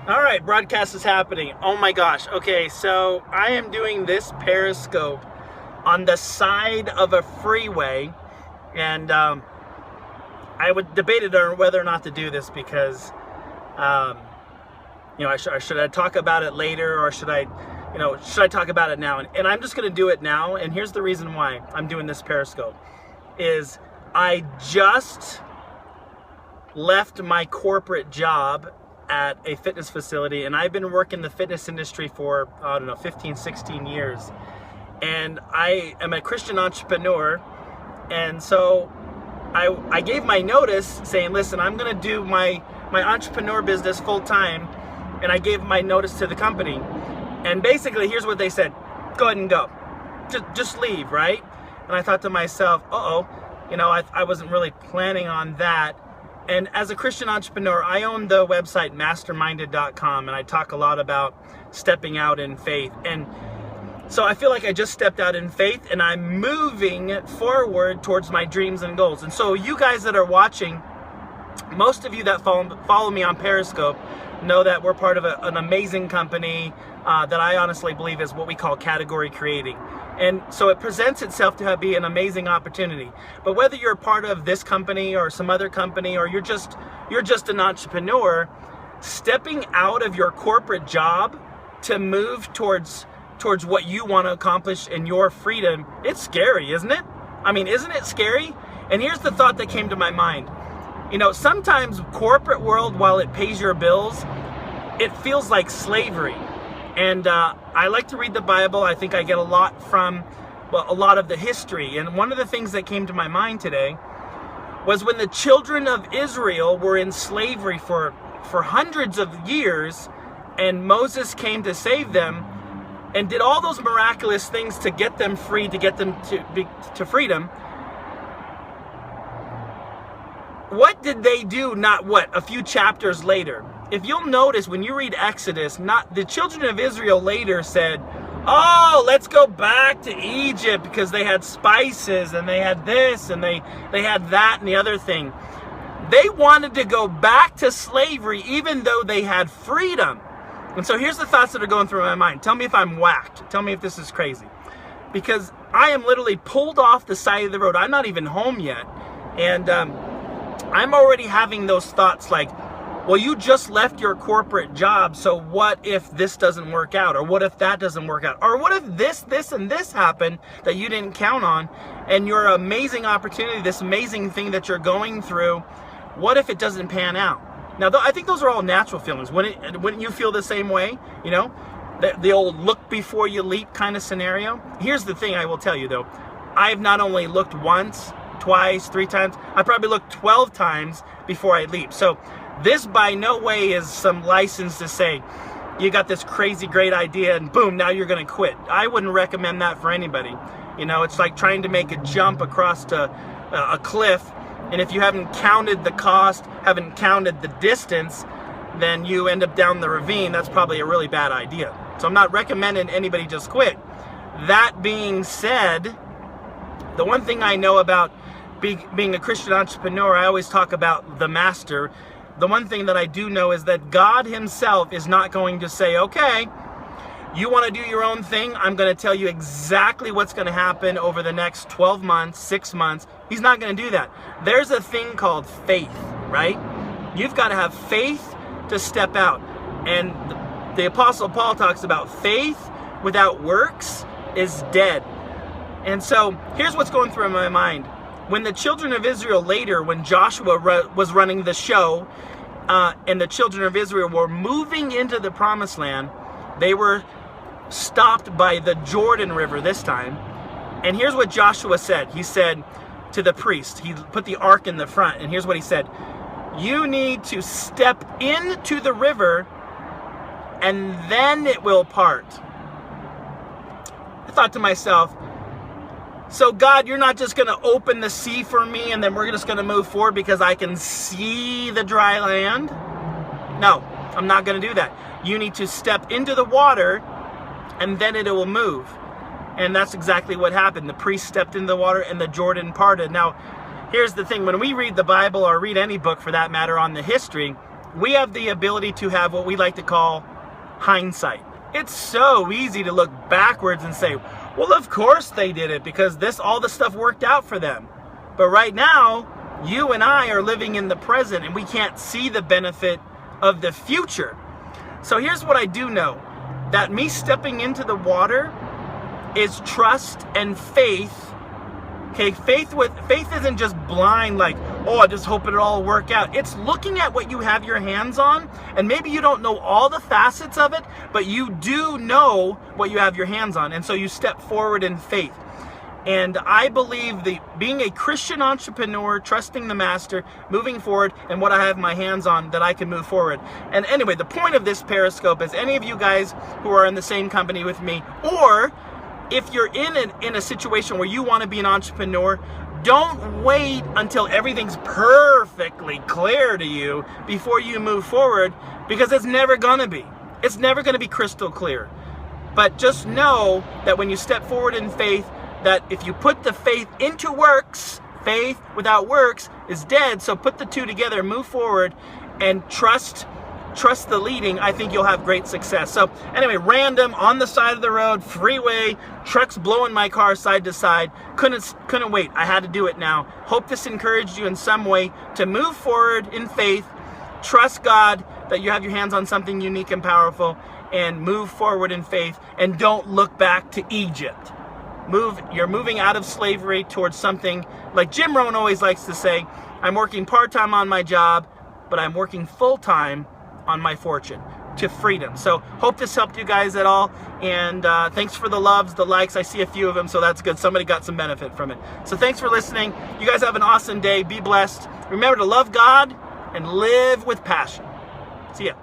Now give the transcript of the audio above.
All right, broadcast is happening. Oh my gosh. Okay, so I am doing this Periscope on the side of a freeway, and I would debated on whether or not to do this because, should I talk about it later, or should I talk about it now? And I'm just going to do it now. And here's the reason why I'm doing this Periscope: is I just left my corporate job at a fitness facility, and I've been working the fitness industry for 15, 16 years, and I am a Christian entrepreneur. And so I gave my notice saying, listen, I'm gonna do my entrepreneur business full time, and I gave my notice to the company, and basically here's what they said: go ahead and go, just leave, right? And I thought to myself, I wasn't really planning on that. And as a Christian entrepreneur, I own the website masterminded.com, and I talk a lot about stepping out in faith. And so I feel like I just stepped out in faith, and I'm moving forward towards my dreams and goals. And so you guys that are watching, most of you that follow me on Periscope know that we're part of an amazing company that I honestly believe is what we call category creating. And so it presents itself to be an amazing opportunity. But whether you're a part of this company or some other company, or you're just an entrepreneur, stepping out of your corporate job to move towards what you want to accomplish in your freedom, it's scary, isn't it? I mean, isn't it scary? And here's the thought that came to my mind. Sometimes corporate world, while it pays your bills, it feels like slavery. And I like to read the Bible. I think I get a lot from a lot of the history. And one of the things that came to my mind today was when the children of Israel were in slavery for hundreds of years, and Moses came to save them and did all those miraculous things to get them free, to get them to freedom. What did they do? A few chapters later? If you'll notice, when you read Exodus, the children of Israel later said, oh, let's go back to Egypt, because they had spices and they had this and they had that and the other thing. They wanted to go back to slavery even though they had freedom. And so here's the thoughts that are going through my mind. Tell me if I'm whacked. Tell me if this is crazy. Because I am literally pulled off the side of the road. I'm not even home yet. And I'm already having those thoughts like, well, you just left your corporate job, so what if this doesn't work out? Or what if that doesn't work out? Or what if this, and this happen that you didn't count on, and your amazing opportunity, this amazing thing that you're going through, what if it doesn't pan out? Now, I think those are all natural feelings. Wouldn't you feel the same way? The old look before you leap kind of scenario. Here's the thing I will tell you, though. I've not only looked once, twice, 3 times, I probably looked 12 times before I leap. So this by no way is some license to say you got this crazy great idea and boom, now you're going to quit. I wouldn't recommend that for anybody. It's like trying to make a jump across a cliff, and if you haven't counted the cost, haven't counted the distance, then you end up down the ravine. That's probably a really bad idea. So I'm not recommending anybody just quit. That being said, the one thing I know about being a Christian entrepreneur, I always talk about the master. The one thing that I do know is that God himself is not going to say, okay, you want to do your own thing? I'm going to tell you exactly what's going to happen over the next 12 months, 6 months. He's not going to do that. There's a thing called faith, right? You've got to have faith to step out. And the Apostle Paul talks about faith without works is dead. And so here's what's going through my mind. When the children of Israel later, when Joshua was running the show, and the children of Israel were moving into the promised land, they were stopped by the Jordan River this time. And here's what Joshua said. He said to the priest, he put the ark in the front, and here's what he said: you need to step into the river and then it will part. I thought to myself, so God, you're not just going to open the sea for me and then we're just going to move forward because I can see the dry land? No, I'm not going to do that. You need to step into the water and then it will move. And that's exactly what happened. The priest stepped into the water and the Jordan parted. Now, here's the thing. When we read the Bible, or read any book for that matter on the history, we have the ability to have what we like to call hindsight. It's so easy to look backwards and say, well, of course they did it because all the stuff worked out for them. But right now, you and I are living in the present and we can't see the benefit of the future. So here's what I do know, that me stepping into the water is trust and faith. Okay, faith isn't just blind, like, oh, I just hope it'll all work out. It's looking at what you have your hands on, and maybe you don't know all the facets of it, but you do know what you have your hands on, and so you step forward in faith. And I believe being a Christian entrepreneur, trusting the Master, moving forward, and what I have my hands on, that I can move forward. And anyway, the point of this Periscope is any of you guys who are in the same company with me, or if you're in a situation where you want to be an entrepreneur, don't wait until everything's perfectly clear to you before you move forward, because it's never gonna be. It's never gonna be crystal clear. But just know that when you step forward in faith, that if you put the faith into works, faith without works is dead. So put the two together, move forward, and trust the leading. I think you'll have great success. So anyway, random, on the side of the road, freeway, trucks blowing my car side to side. Couldn't wait. I had to do it now. Hope this encouraged you in some way to move forward in faith, trust God that you have your hands on something unique and powerful, and move forward in faith, and don't look back to Egypt. You're moving out of slavery towards something, like Jim Rohn always likes to say, I'm working part-time on my job, but I'm working full-time on my fortune, to freedom. So hope this helped you guys at all, and thanks for the loves, the likes. I see a few of them, so that's good. Somebody got some benefit from it. So thanks for listening. You guys have an awesome day. Be blessed. Remember to love God and live with passion. See ya.